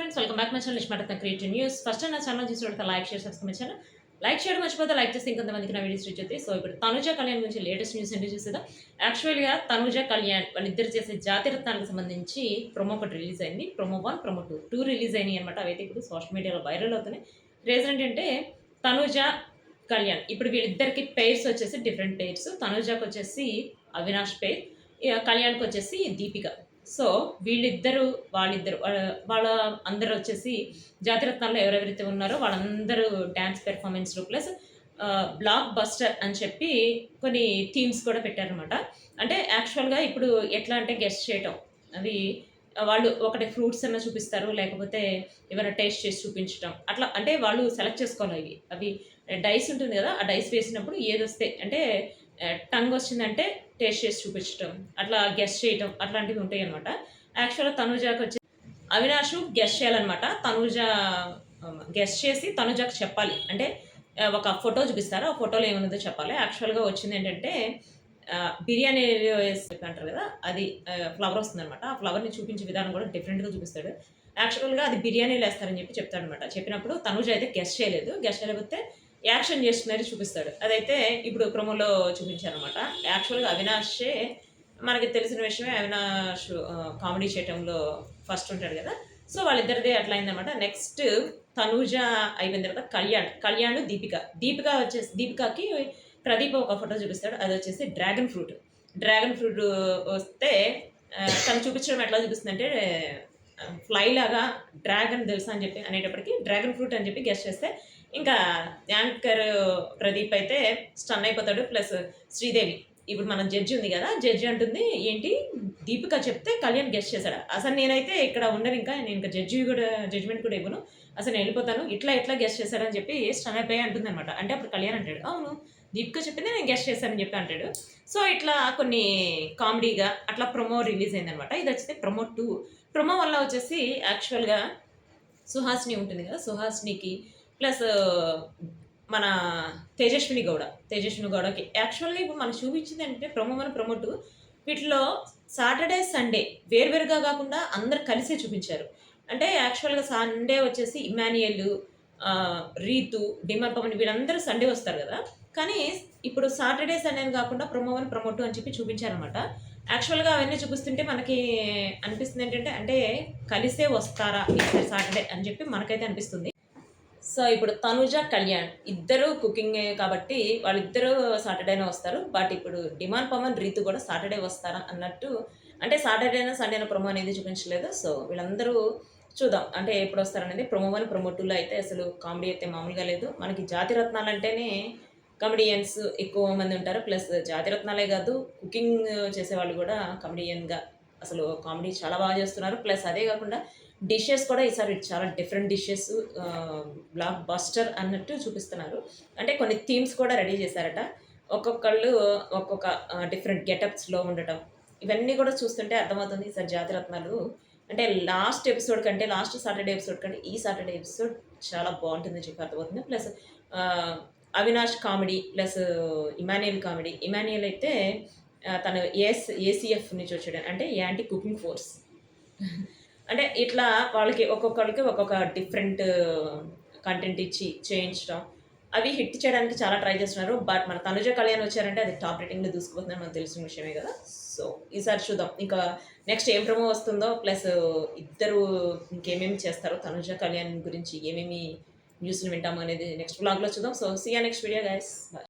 Friends, welcome back my channel నిష్మాటత creative news. First నా channel చూసినట్లయితే like share subscribe channel like చేయడం మర్చిపోతే లైక్ చేస్తే ఇంకొంతమందికి నా వీడియోస్ రీచ్ అవుతాయి. సో ఇప్పుడు తనుజ కళ్యాణ్ గురించి లేటెస్ట్ న్యూస్ ఏంటో చూసేదా. యాక్చువల్గా తనుజ కళ్యాణ్ వాళ్ళిద్దరు చేసే జాతిరత్నాలకు సంబంధించి ప్రొమో ఒకటి రిలీజ్ అయింది. ప్రొమో 1 ప్రొమో 2 రిలీజ్ అయినాయి అనమాట. అవైతే ఇప్పుడు సోషల్ మీడియాలో వైరల్ అవుతున్నాయి. రీజన్ ఏంటంటే తనుజ కళ్యాణ్ ఇప్పుడు వీళ్ళిద్దరికి పెయిర్స్ వచ్చేసి డిఫరెంట్ పెయిర్స్. తనుజకు వచ్చేసి అవినాష్ పెయిర్, కళ్యాణ్కి వచ్చేసి దీపిక. సో వీళ్ళిద్దరూ వాళ్ళ అందరూ వచ్చేసి జాతిరత్నాల్లో ఎవరెవరైతే ఉన్నారో వాళ్ళందరూ డ్యాన్స్ పెర్ఫార్మెన్స్లు ప్లస్ బ్లాక్ బస్టర్ అని చెప్పి కొన్ని థీమ్స్ కూడా పెట్టారనమాట. అంటే యాక్చువల్గా ఇప్పుడు ఎట్లా అంటే గెస్ట్ చేయటం, అవి వాళ్ళు ఒకటి ఫ్రూట్స్ అన్న చూపిస్తారు, లేకపోతే ఏమైనా టేస్ట్ చేసి చూపించడం, అట్లా అంటే వాళ్ళు సెలెక్ట్ చేసుకోవాలి. అవి డైస్ ఉంటుంది కదా, ఆ డైస్ వేసినప్పుడు ఏదొస్తే అంటే టంగ్ వచ్చిందంటే టేస్ట్ చేసి చూపించడం, అట్లా గెస్ట్ చేయటం, అట్లాంటివి ఉంటాయి అనమాట. యాక్చువల్గా తనుజాకి వచ్చి అవినాష్ గెస్ట్ చేయాలన్నమాట. తనుజ గెస్ట్ చేసి తనుజాకి చెప్పాలి. అంటే ఒక ఫోటో చూపిస్తారు, ఆ ఫోటోలో ఏమున్నదో చెప్పాలి. యాక్చువల్గా వచ్చింది ఏంటంటే బిర్యానీ అంటారు కదా, అది ఫ్లవర్ వస్తుందన్నమాట. ఆ ఫ్లవర్ని చూపించే విధానం కూడా డిఫరెంట్గా చూపిస్తాడు. యాక్చువల్గా అది బిర్యానీలు వేస్తారని చెప్పి చెప్తాడనమాట. చెప్పినప్పుడు తనుజ అయితే గెస్ట్ చేయలేదు. గెస్ట్ చేయలేకపోతే యాక్షన్ చేస్తున్నది చూపిస్తాడు. అదైతే ఇప్పుడు ప్రోమోలో చూపించారనమాట. యాక్చువల్గా అవినాషే మనకి తెలిసిన విషయమే. అవినాష్ కామెడీ చేయటంలో ఫస్ట్ ఉంటాడు కదా. సో వాళ్ళిద్దరిదే అట్లా అయిందనమాట. నెక్స్ట్ తనూజ అయిపోయిన తర్వాత కళ్యాణ్ దీపిక వచ్చేసి దీపికకి ప్రదీప్ ఒక ఫోటో చూపిస్తాడు. అది వచ్చేసి డ్రాగన్ ఫ్రూట్ వస్తే తను చూపించడం ఎట్లా చూపిస్తుందంటే ఫ్లై లాగా డ్రాగన్ తెలుసా అని చెప్పి అనేటప్పటికి డ్రాగన్ ఫ్రూట్ అని చెప్పి గెస్ట్ చేస్తే ఇంకా యాంకర్ ప్రదీప్ అయితే స్టన్ అయిపోతాడు. ప్లస్ శ్రీదేవి ఇప్పుడు మన జడ్జి ఉంది కదా, జడ్జి అంటుంది ఏంటి దీపిక చెప్తే కళ్యాణ్ గెస్ట్ చేశాడు. అసలు నేనైతే ఇక్కడ ఉండను, నేను ఇంకా జడ్జిమెంట్ కూడా ఇవ్వను, అసలు నేను వెళ్ళిపోతాను, ఇట్లా గెస్ట్ చేశాడని చెప్పి స్టన్ అయిపోయి అంటుంది అనమాట. అంటే అప్పుడు కళ్యాణ్ అంటాడు అవును దీపిక చెప్పింది నేను గెస్ట్ చేశానని చెప్పి అంటాడు. సో ఇట్లా కొన్ని కామెడీగా అట్లా ప్రొమో రిలీజ్ అయిందనమాట. ఇది వచ్చేసి ప్రొమో 2. ప్రొమో వల్ల వచ్చేసి యాక్చువల్గా సుహాసిని ఉంటుంది కదా, సుహాసినికి ప్లస్ మన తేజస్విని గౌడకి యాక్చువల్గా ఇప్పుడు మనకు చూపించింది అంటే ప్రొమో 1 ప్రొమో 2 వీటిలో సాటర్డే సండే వేరువేరుగా కాకుండా అందరు కలిసే చూపించారు. అంటే యాక్చువల్గా సండే వచ్చేసి ఇమాన్యుయల్, రీతు, డిమార్ పవన్ వీళ్ళందరూ సండే వస్తారు కదా. కానీ ఇప్పుడు సాటర్డే సండే అని కాకుండా ప్రొమో 1 ప్రొమో 2 అని చెప్పి చూపించారనమాట. యాక్చువల్గా అవన్నీ చూపిస్తుంటే మనకి అనిపిస్తుంది ఏంటంటే అంటే కలిసే వస్తారా ఈసారి సాటర్డే అని చెప్పి మనకైతే అనిపిస్తుంది. సో ఇప్పుడు తనుజ కళ్యాణ్ ఇద్దరు కుకింగ్ కాబట్టి వాళ్ళిద్దరూ సాటర్డేనే వస్తారు. బట్ ఇప్పుడు డిమాండ్ పవన్ రీతు కూడా సాటర్డే వస్తారా అన్నట్టు, అంటే సాటర్డేనా సండేనా ప్రొమో అనేది చూపించలేదు. సో వీళ్ళందరూ చూద్దాం అంటే ఎప్పుడు వస్తారనేది. ప్రొమో 1 ప్రొమో 2లో అయితే అసలు కామెడీ అయితే మామూలుగా లేదు. మనకి జాతిరత్నాలు అంటేనే కామెడియన్స్ ఎక్కువ మంది ఉంటారు. ప్లస్ జాతిరత్నాలే కాదు కుకింగ్ చేసేవాళ్ళు కూడా కామెడియన్గా అసలు కామెడీ చాలా బాగా చేస్తున్నారు. ప్లస్ అదే కాకుండా డిషెస్ కూడా ఈసారి చాలా డిఫరెంట్ డిషెస్ బ్లాక్ బస్టర్ అన్నట్టు చూపిస్తున్నారు. అంటే కొన్ని థీమ్స్ కూడా రెడీ చేశారట. ఒక్కొక్కళ్ళు ఒక్కొక్క డిఫరెంట్ గెటప్స్లో ఉండటం, ఇవన్నీ కూడా చూస్తుంటే అర్థమవుతుంది ఈసారి జాతిరత్నాలు అంటే లాస్ట్ సాటర్డే ఎపిసోడ్ కంటే ఈ సాటర్డే ఎపిసోడ్ చాలా బాగుంటుందని చెప్పి అర్థమవుతుంది. Plus Avinash comedy plus Emmanuel అయితే తను ఏసీఎఫ్ నుంచి వచ్చాడు, అంటే యాంటీ కుకింగ్ ఫోర్స్. అంటే ఇట్లా ఒక్కొక్కరికి ఒక్కొక్క డిఫరెంట్ కంటెంట్ ఇచ్చి చేయించడం, అవి హిట్ చేయడానికి చాలా ట్రై చేస్తున్నారు. బట్ మన తనుజ కళ్యాణ్ వచ్చారంటే అది టాప్ రేటింగ్లో దూసుకుపోతుందని మనకు తెలిసిన విషయమే కదా. సో ఈసారి చూద్దాం ఇంకా నెక్స్ట్ ఏం ప్రమో వస్తుందో, ప్లస్ ఇద్దరు ఇంకేమేమి చేస్తారో తనుజ కళ్యాణ్ గురించి ఏమేమి న్యూస్లు వింటాము అనేది నెక్స్ట్ బ్లాగ్లో చూద్దాం. So see you next video guys. Bye.